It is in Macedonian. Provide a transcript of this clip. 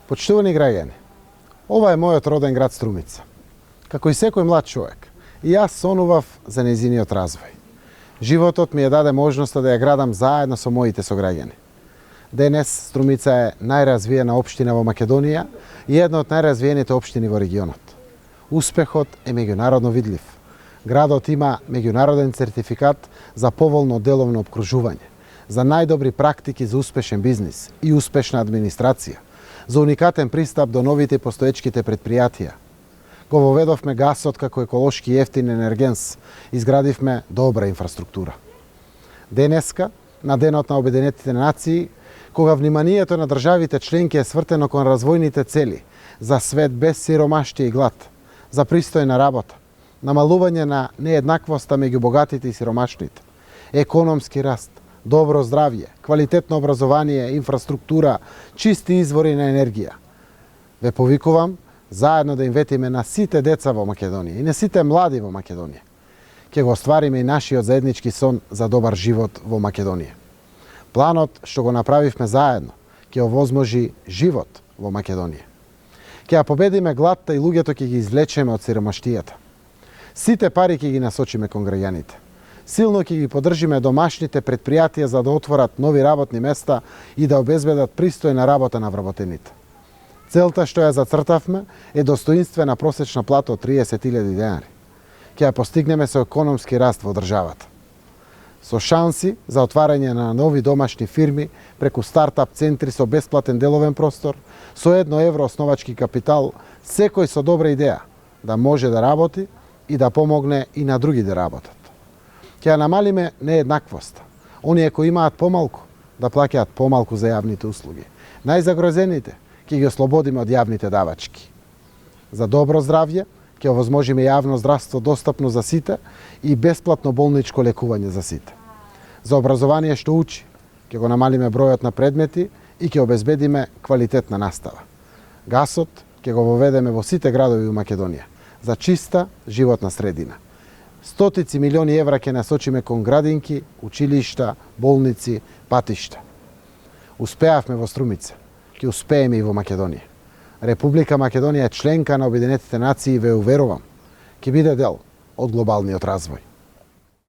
Почитувани граѓани, ова е мојот роден град Струмица. Како и секој млад човек, и јас сонував за нејзиниот развој. Животот ми ја даде можноста да ја градам заедно со моите сограѓани. Денес Струмица е најразвиена општина во Македонија и една од најразвиените општини во регионот. Успехот е меѓународно видлив. Градот има меѓународен сертификат за поволно деловно обкружување, за најдобри практики за успешен бизнис и успешна администрација, за уникатен пристап до новите постоечките предпријатија. Го воведовме гасот како еколошки и ефтин енергенс, изградивме добра инфраструктура. Денеска, на Денот на Обединетите нации, кога вниманието на државите членки е свртено кон развојните цели за свет без сиромаштие и глад, за пристојна работа, намалување на нееднаквоста меѓу богатите и сиромашните, економски раст, добро здравје, квалитетно образование, инфраструктура, чисти извори на енергија. Ве повикувам заедно да им ветиме на сите деца во Македонија и на сите млади во Македонија. Ќе го оствариме и нашиот заеднички сон за добар живот во Македонија. Планот што го направивме заедно ќе овозможи живот во Македонија. Ќе ја победиме гладта и луѓето ќе ги извлечеме од сиромаштијата. Сите пари ќе ги насочиме кон граѓаните. Силно ќе ги поддржиме домашните предпријатија за да отворат нови работни места и да обезбедат пристојна работа на вработените. Целта што ја зацртавме е достоинствена просечна плата од 30.000 денари. Ќе ја постигнеме со економски раст во државата. Со шанси за отварање на нови домашни фирми преку стартап центри со бесплатен деловен простор, со 1 евро основачки капитал, секој со добра идеја да може да работи и да помогне и на други да работат. Ќе ја намалиме нееднаквоста. Оние кои имаат помалку, да плаќаат помалку за јавните услуги. Најзагрозените ќе ги ослободиме од јавните давачки. За добро здравје ќе овозможиме јавно здравство достапно за сите и бесплатно болничко лекување за сите. За образование што учи, ќе го намалиме бројот на предмети и ќе обезбедиме квалитетна настава. Гасот ќе го воведеме во сите градови во Македонија за чиста животна средина. Стотици милиони евра ќе насочиме кон градинки, училишта, болници, патишта. Успеавме во Струмица, ќе успееме и во Македонија. Република Македонија е членка на Обединетите нации и ве уверувам, ќе биде дел од глобалниот развој.